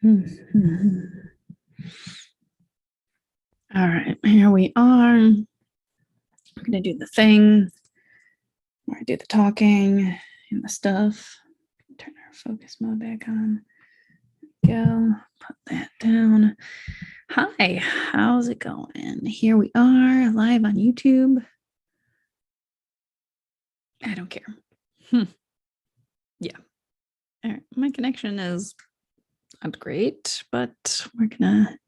Mhm. All right, here we are. I'm going to do the thing where I do the talking and the stuff. Turn our focus mode back on. Go. Put that down. Hi, how's it going? Here we are live on YouTube. I don't care. Yeah. All right, my connection is not great, but we're gonna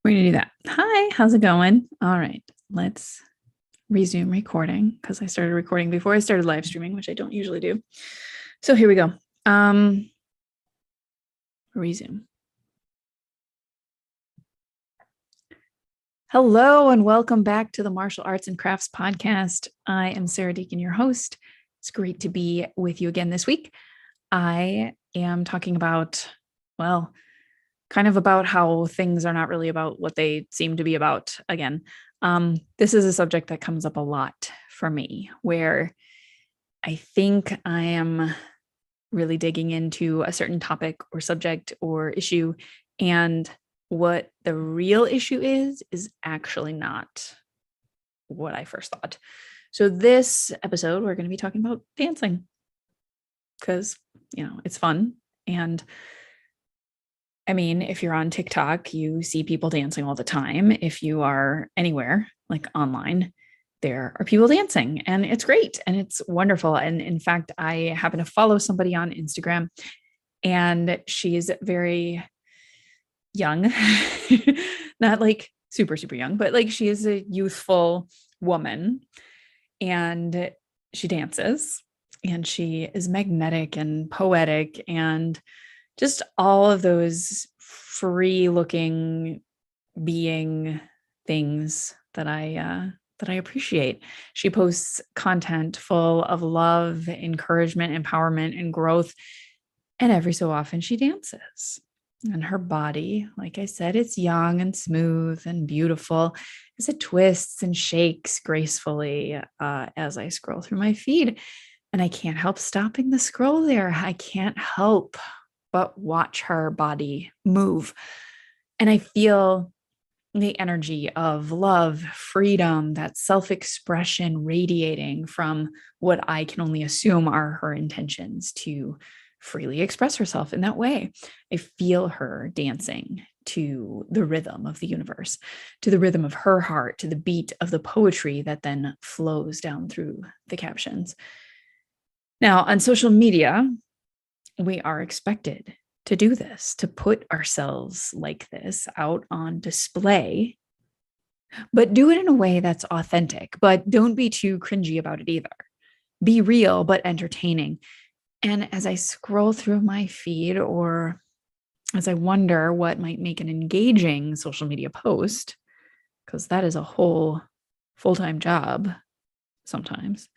do that. Hi, how's it going? All right, let's resume recording because I started recording before I started live streaming, which I don't usually do. So here we go. Resume. Hello and welcome back to the Martial Arts and Crafts Podcast. I am Sarah Deacon, your host. It's great to be with you again this week. I am talking about, well, kind of about how things are not really about what they seem to be about again. This is a subject that comes up a lot for me, where I think I am really digging into a certain topic or subject or issue, and what the real issue is actually not what I first thought. So this episode, we're going to be talking about dancing because, it's fun. And I mean, if you're on TikTok, you see people dancing all the time. If you are anywhere like online, there are people dancing and it's great and it's wonderful. And in fact, I happen to follow somebody on Instagram and she's very young, not like super, super young, but like she is a youthful woman and she dances and she is magnetic and poetic and just all of those free looking being things that I appreciate. She posts content full of love, encouragement, empowerment, and growth. And every so often she dances. And her body, like I said, it's young and smooth and beautiful as it twists and shakes gracefully as I scroll through my feed. And I can't help stopping the scroll there. I can't help but watch her body move. And I feel the energy of love, freedom, that self-expression radiating from what I can only assume are her intentions to freely express herself in that way. I feel her dancing to the rhythm of the universe, to the rhythm of her heart, to the beat of the poetry that then flows down through the captions. Now, on social media, we are expected to do this, to put ourselves like this out on display, but do it in a way that's authentic, but don't be too cringy about it either. Be real, but entertaining. And as I scroll through my feed, or as I wonder what might make an engaging social media post, because that is a whole full-time job sometimes.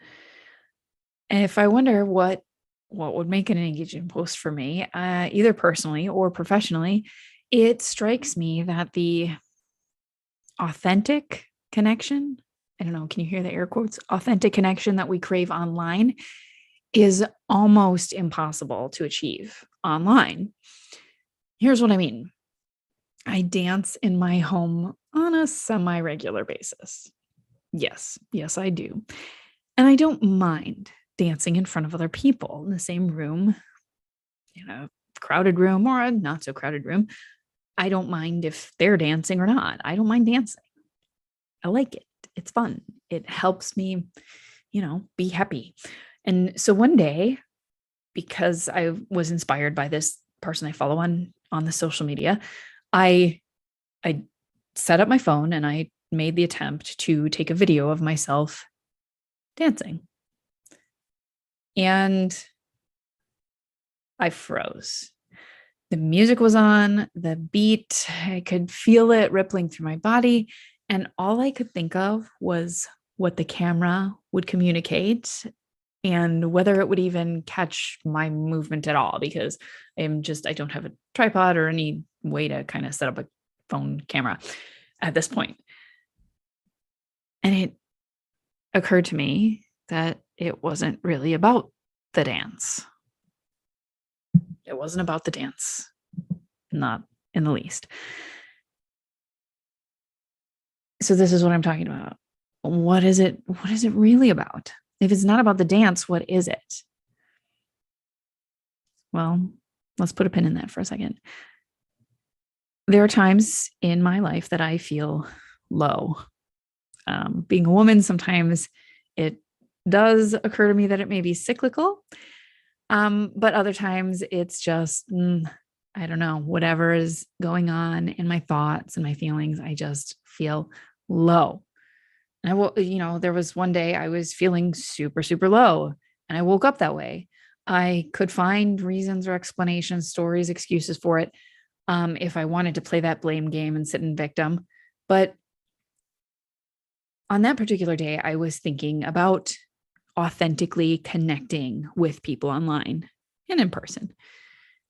And if I wonder what would make an engaging post for me, either personally or professionally, it strikes me that the authentic connection, I don't know, can you hear the air quotes? Authentic connection that we crave online is almost impossible to achieve online. Here's what I mean. I dance in my home on a semi-regular basis. Yes, I do. And I don't mind dancing in front of other people in the same room, crowded room or a not so crowded room. I don't mind if they're dancing or not. I don't mind dancing. I like it. It's fun. It helps me, be happy. And so one day, because I was inspired by this person I follow on the social media, I set up my phone and I made the attempt to take a video of myself dancing. And I froze. The music was on, the beat, I could feel it rippling through my body. And all I could think of was what the camera would communicate and whether it would even catch my movement at all, because I don't have a tripod or any way to kind of set up a phone camera at this point. And it occurred to me that it wasn't really about the dance. It wasn't about the dance. not in the least. So this is what I'm talking about. What is it? What is it really about? If it's not about the dance, what is it? Well, let's put a pin in that for a second. There are times in my life that I feel low. Being a woman, sometimes it does occur to me that it may be cyclical. But other times it's just, I don't know, whatever is going on in my thoughts and my feelings, I just feel low. And I will, there was one day I was feeling super, super low and I woke up that way. I could find reasons or explanations, stories, excuses for it. If I wanted to play that blame game and sit in victim. But on that particular day, I was thinking about authentically connecting with people online and in person.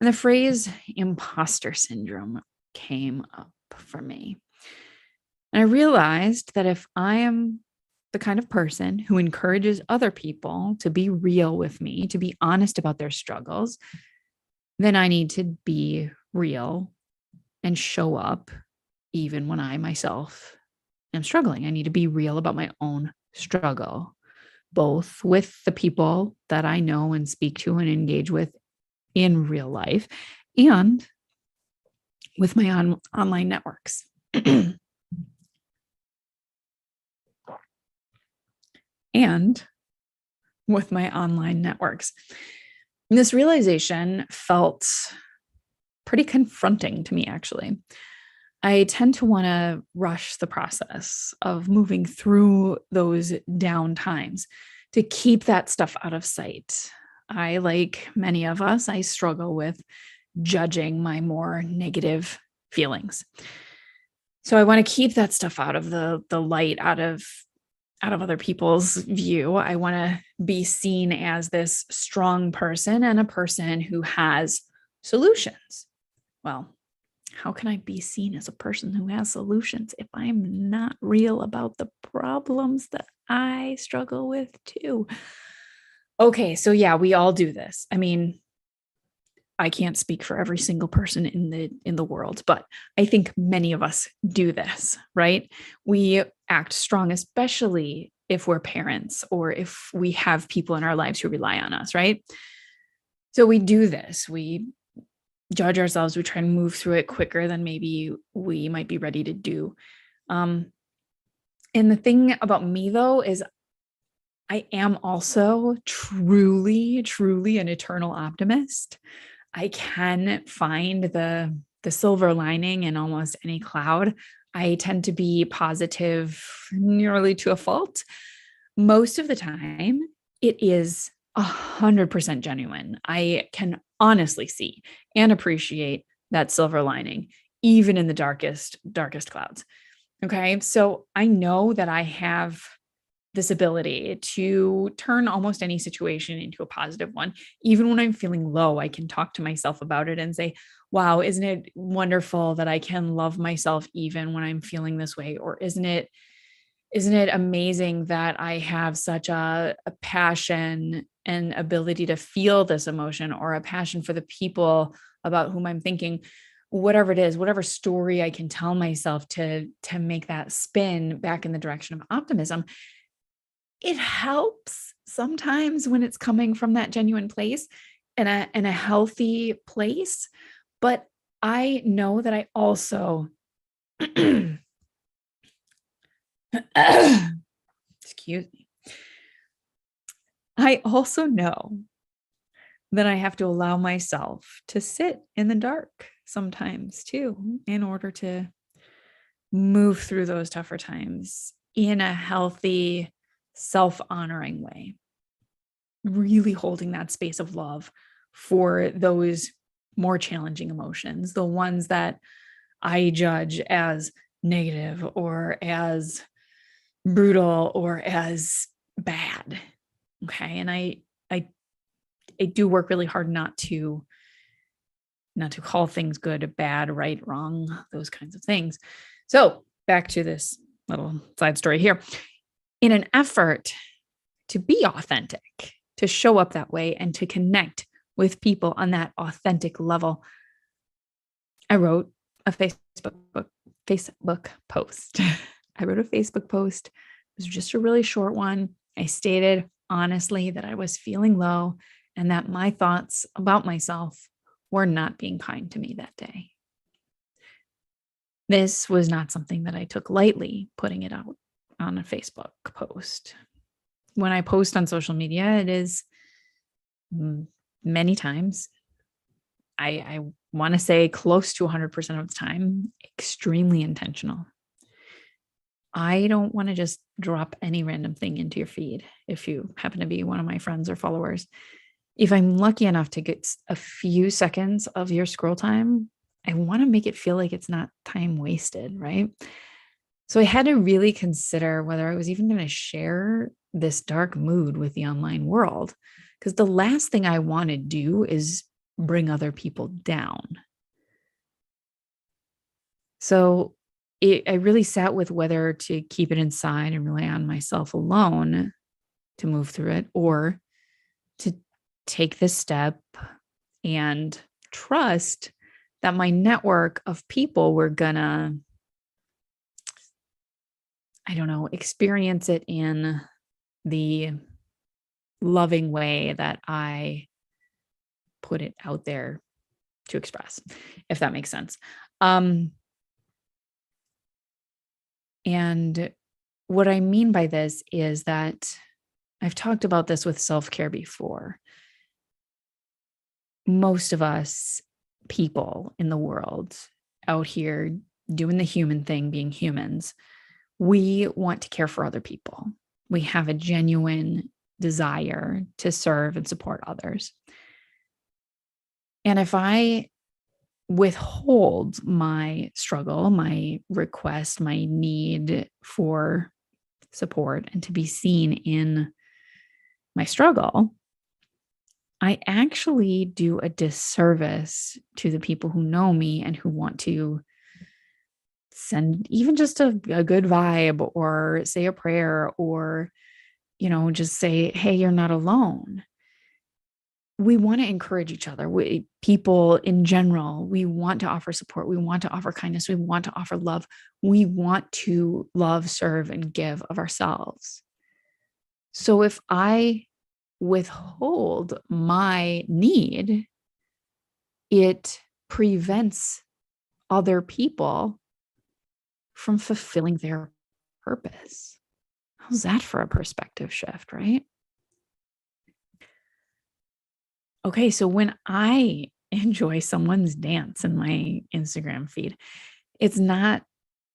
And the phrase imposter syndrome came up for me. And I realized that if I am the kind of person who encourages other people to be real with me, to be honest about their struggles, then I need to be real and show up even when I myself am struggling. I need to be real about my own struggle, both with the people that I know and speak to and engage with in real life and with my online networks. And with my online networks. And this realization felt pretty confronting to me, actually. I tend to want to rush the process of moving through those down times to keep that stuff out of sight. I, like many of us, I struggle with judging my more negative feelings. So I want to keep that stuff out of the light, out of other people's view. I want to be seen as this strong person and a person who has solutions. Well, how can I be seen as a person who has solutions if I'm not real about the problems that I struggle with too? Okay, so yeah, we all do this. I mean, I can't speak for every single person in the world, but I think many of us do this, right? We act strong, especially if we're parents or if we have people in our lives who rely on us, right? So we do this. We judge ourselves. We try and move through it quicker than maybe we might be ready to do. And the thing about me, though, is I am also truly, truly an eternal optimist. I can find the silver lining in almost any cloud. I tend to be positive nearly to a fault. Most of the time, it is 100% genuine. I can honestly see and appreciate that silver lining, even in the darkest clouds. Okay. So I know that I have this ability to turn almost any situation into a positive one. Even when I'm feeling low, I can talk to myself about it and say, wow, isn't it wonderful that I can love myself even when I'm feeling this way? Or isn't it amazing that I have such a passion and ability to feel this emotion, or a passion for the people about whom I'm thinking? Whatever it is, whatever story I can tell myself to make that spin back in the direction of optimism, it helps sometimes when it's coming from that genuine place and a healthy place. But I know that I also excuse me. I also know that I have to allow myself to sit in the dark sometimes too, in order to move through those tougher times in a healthy, self-honoring way, really holding that space of love for those more challenging emotions, the ones that I judge as negative or as brutal or as bad. Okay. And I do work really hard not to call things good, bad, right, wrong, those kinds of things. So back to this little side story here. In an effort to be authentic, to show up that way and to connect with people on that authentic level, I wrote a Facebook post. I wrote a Facebook post. It was just a really short one. I stated honestly that I was feeling low and that my thoughts about myself were not being kind to me that day. This was not something that I took lightly, putting it out on a Facebook post. When I post on social media, it is many times, I want to say close to 100% of the time, extremely intentional. I don't want to just drop any random thing into your feed if you happen to be one of my friends or followers. If I'm lucky enough to get a few seconds of your scroll time, I want to make it feel like it's not time wasted, right? So I had to really consider whether I was even going to share this dark mood with the online world, because the last thing I want to do is bring other people down. So I really sat with whether to keep it inside and rely on myself alone to move through it, or to take this step and trust that my network of people were gonna, I don't know, experience it in the loving way that I put it out there to express, if that makes sense. And what I mean by this is that I've talked about this with self-care before. Most of us people in the world out here doing the human thing, being humans, we want to care for other people. We have a genuine desire to serve and support others. And if I withhold my struggle, my request, my need for support and to be seen in my struggle, I actually do a disservice to the people who know me and who want to send even just a good vibe or say a prayer or, just say, hey, you're not alone. We want to encourage each other. People in general, we want to offer support. We want to offer kindness. We want to offer love. We want to love, serve, and give of ourselves. So if I withhold my need, it prevents other people from fulfilling their purpose. How's that for a perspective shift, right? Okay, so when I enjoy someone's dance in my Instagram feed, it's not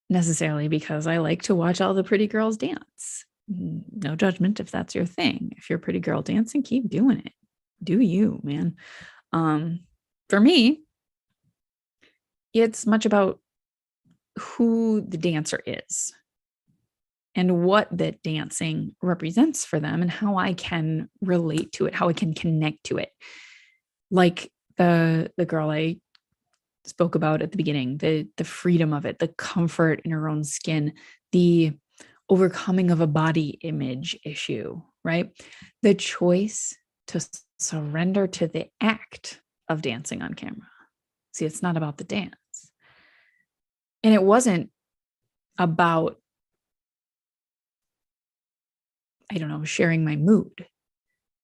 necessarily because I like to watch all the pretty girls dance. No judgment if that's your thing. If you're a pretty girl dancing, keep doing it. Do you, man. For me, it's much about who the dancer is and what that dancing represents for them and how I can relate to it, how I can connect to it. Like the girl I spoke about at the beginning, the freedom of it, the comfort in her own skin, the overcoming of a body image issue, right? The choice to surrender to the act of dancing on camera. See, it's not about the dance. And it wasn't about, I don't know, sharing my mood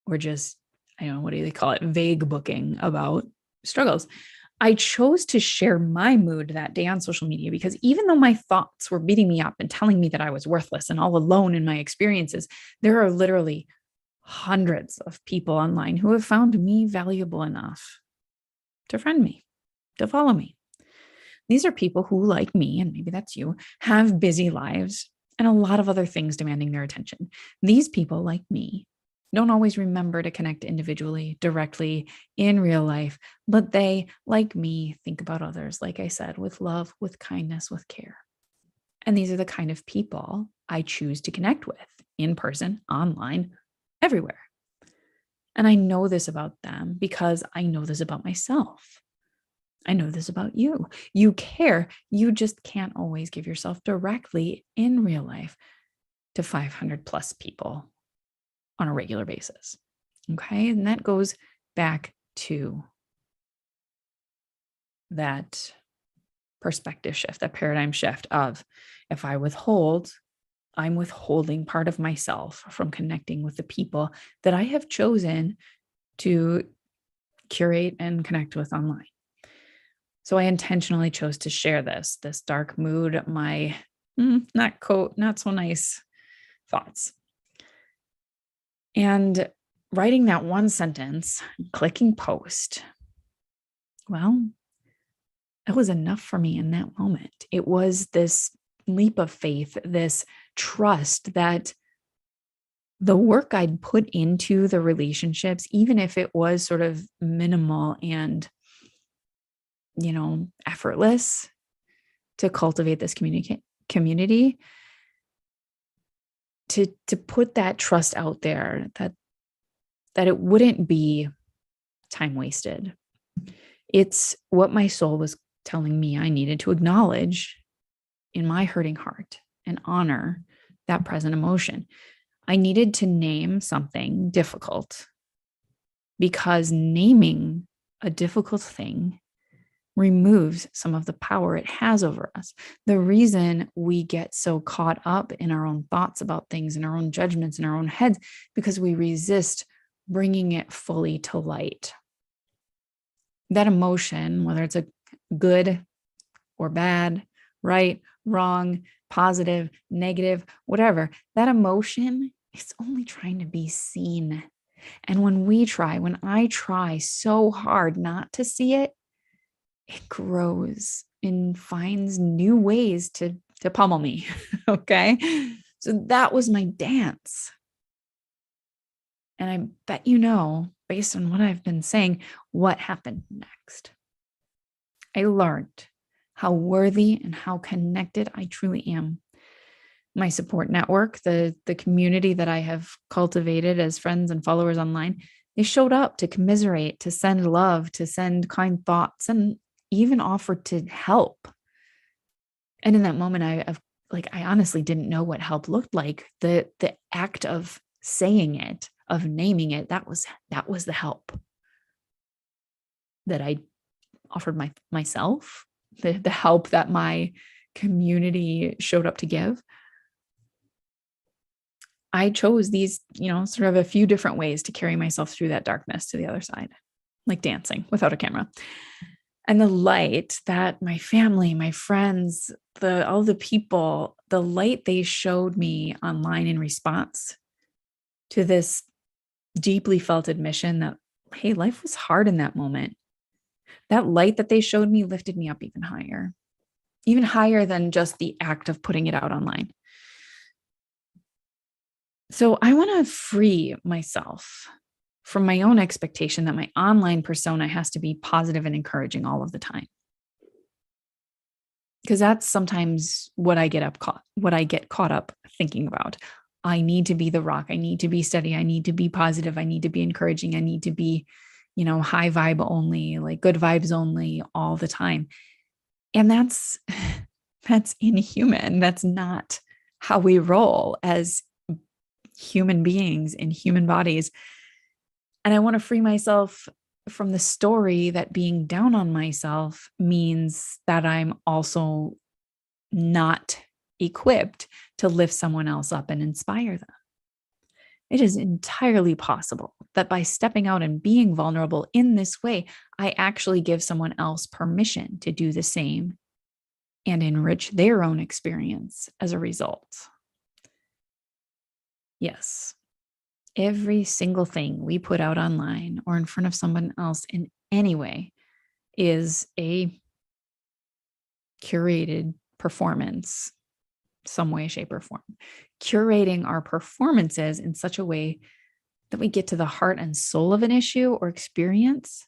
or just, I don't know, what do they call it? Vague booking about struggles. I chose to share my mood that day on social media because even though my thoughts were beating me up and telling me that I was worthless and all alone in my experiences, there are literally hundreds of people online who have found me valuable enough to friend me, to follow me. These are people who, like me, and maybe that's you, have busy lives and a lot of other things demanding their attention. These people, like me, don't always remember to connect individually, directly in real life, but they, like me, think about others, like I said, with love, with kindness, with care. And these are the kind of people I choose to connect with in person, online, everywhere. And I know this about them because I know this about myself. I know this about you. You care. You just can't always give yourself directly in real life to 500 plus people on a regular basis. Okay. And that goes back to that perspective shift, that paradigm shift of if I withhold, I'm withholding part of myself from connecting with the people that I have chosen to curate and connect with online. So I intentionally chose to share this dark mood, my not so nice thoughts. And writing that one sentence, clicking post, well, it was enough for me in that moment. It was this leap of faith, this trust that the work I'd put into the relationships, even if it was sort of minimal and, effortless to cultivate this community, to put that trust out there that it wouldn't be time wasted. It's what my soul was telling me I needed to acknowledge in my hurting heart and honor that present emotion. I needed to name something difficult because naming a difficult thing removes some of the power it has over us. The reason we get so caught up in our own thoughts about things, in our own judgments, in our own heads, because we resist bringing it fully to light. That emotion, whether it's a good or bad, right, wrong, positive, negative, whatever, that emotion is only trying to be seen. And when I try so hard not to see it, it grows and finds new ways to pummel me. Okay. So that was my dance. And I bet based on what I've been saying, what happened next. I learned how worthy and how connected I truly am. My support network, the community that I have cultivated as friends and followers online, they showed up to commiserate, to send love, to send kind thoughts, and even offered to help. And in that moment, I honestly didn't know what help looked like. The act of saying it, of naming it, that was the help that I offered myself, the help that my community showed up to give. I chose these, sort of a few different ways to carry myself through that darkness to the other side, like dancing without a camera. And the light that my family, my friends, all the people, the light they showed me online in response to this deeply felt admission that, hey, life was hard in that moment. That light that they showed me lifted me up even higher than just the act of putting it out online. So I want to free myself from my own expectation that my online persona has to be positive and encouraging all of the time. Because that's sometimes what I get caught up thinking about. I need to be the rock. I need to be steady. I need to be positive. I need to be encouraging. I need to be, high vibe only, like good vibes only all the time. And that's inhuman. That's not how we roll as human beings in human bodies. And I want to free myself from the story that being down on myself means that I'm also not equipped to lift someone else up and inspire them. It is entirely possible that by stepping out and being vulnerable in this way, I actually give someone else permission to do the same and enrich their own experience as a result. Yes, every single thing we put out online or in front of someone else in any way is a curated performance, some way, shape, or form. Curating our performances in such a way that we get to the heart and soul of an issue or experience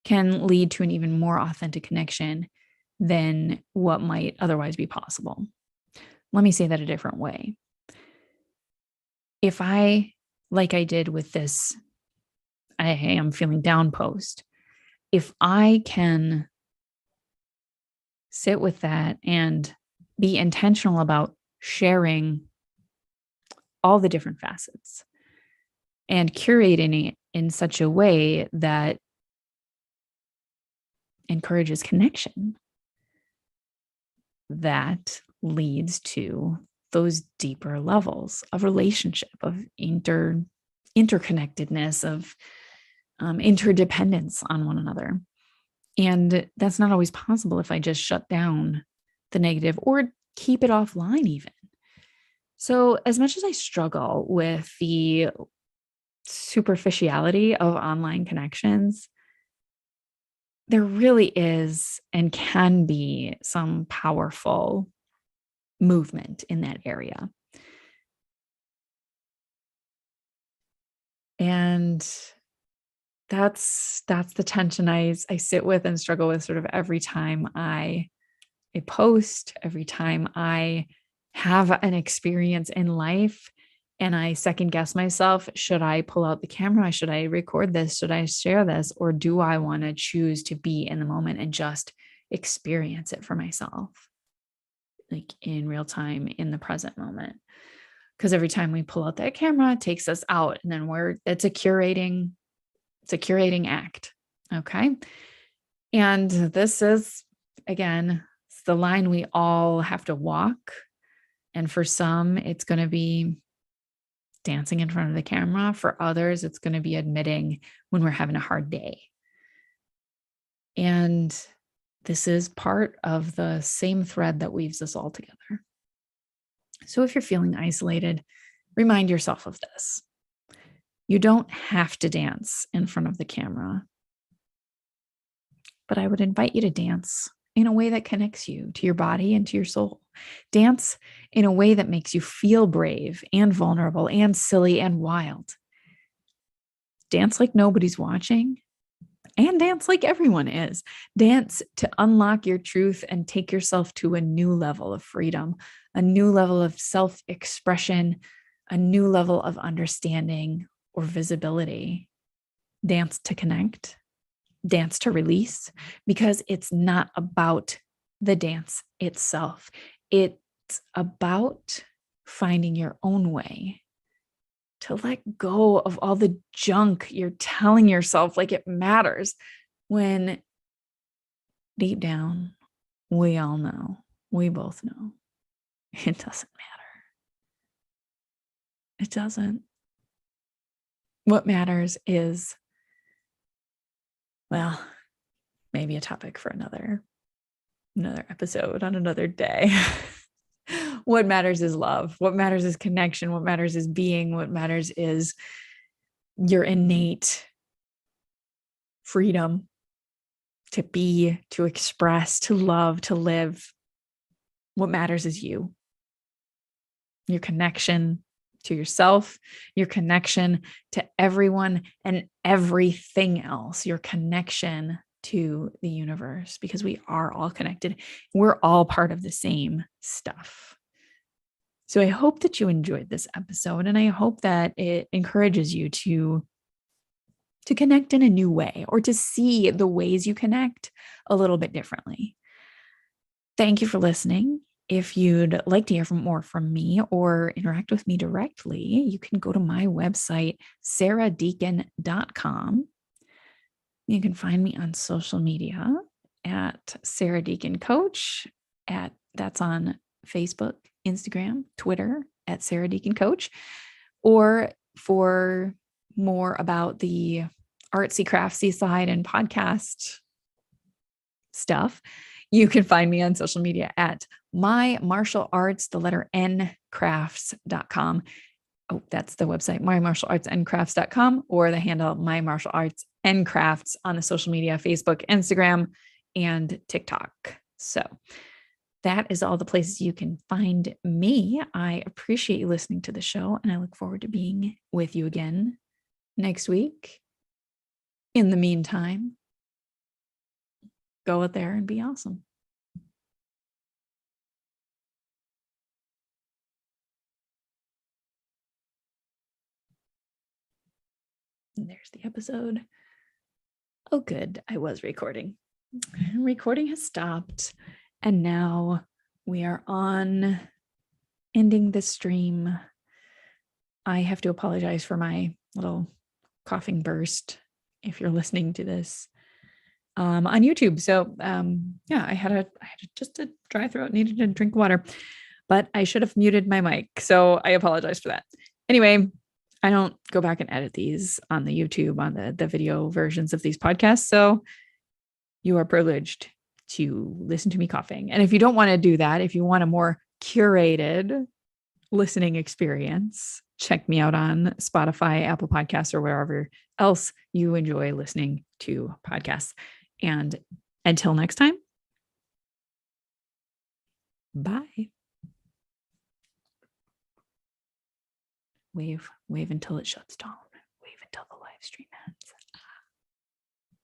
can lead to an even more authentic connection than what might otherwise be possible. Let me say that a different way. If I, like I did with this, I am feeling down post, if I can sit with that and be intentional about sharing all the different facets and curating it in such a way that encourages connection, that leads to those deeper levels of relationship, of interconnectedness, of interdependence on one another. And that's not always possible if I just shut down the negative or keep it offline even. So as much as I struggle with the superficiality of online connections, there really is and can be some powerful movement in that area. And that's the tension I sit with and struggle with sort of every time I post, every time I have an experience in life and I second guess myself. Should I pull out the camera? Should I record this? Should I share this? Or do I want to choose to be in the moment and just experience it for myself, like in real time, in the present moment? Because every time we pull out that camera, it takes us out, and then it's a curating act. Okay. And this is, again, it's the line we all have to walk. And for some, it's going to be dancing in front of the camera. For others, it's going to be admitting when we're having a hard day. And this is part of the same thread that weaves us all together. So if you're feeling isolated, remind yourself of this. You don't have to dance in front of the camera, but I would invite you to dance in a way that connects you to your body and to your soul. Dance in a way that makes you feel brave and vulnerable and silly and wild. Dance like nobody's watching, and dance like everyone is. Dance to unlock your truth and take yourself to a new level of freedom, a new level of self-expression, a new level of understanding or visibility. Dance to connect, dance to release, because it's not about the dance itself. It's about finding your own way to let go of all the junk you're telling yourself like it matters, when deep down, we all know, we both know, it doesn't matter. It doesn't. What matters is, well, maybe a topic for another episode on another day. What matters is love. What matters is connection. What matters is being. What matters is your innate freedom to be, to express, to love, to live. What matters is you. Your connection to yourself, your connection to everyone and everything else, your connection to the universe, because we are all connected. We're all part of the same stuff. So I hope that you enjoyed this episode, and I hope that it encourages you to connect in a new way, or to see the ways you connect a little bit differently. Thank you for listening. If you'd like to hear more from me or interact with me directly, you can go to my website, sarahdeacon.com. You can find me on social media at Sarah Deacon Coach. That's on Facebook, Instagram, Twitter at Sarah Deacon Coach. Or for more about the artsy craftsy side and podcast stuff, you can find me on social media at My Martial Arts, the letter N, crafts.com. Oh, that's the website, mymartialartsandcrafts.com, or the handle My Martial Arts and Crafts on the social media, Facebook, Instagram, and TikTok. So that is all the places you can find me. I appreciate you listening to the show, and I look forward to being with you again next week. In the meantime, go out there and be awesome. And there's the episode. Oh, good. I was recording. Recording has stopped. And now we are on ending the stream. I have to apologize for my little coughing burst if you're listening to this on YouTube. So yeah, I had just a dry throat, needed to drink water, but I should have muted my mic. So I apologize for that. Anyway, I don't go back and edit these on the YouTube on the video versions of these podcasts. So you are privileged to listen to me coughing. And if you don't want to do that, if you want a more curated listening experience, check me out on Spotify, Apple Podcasts, or wherever else you enjoy listening to podcasts. And until next time, bye. Wave until it shuts down. Wave until the live stream ends.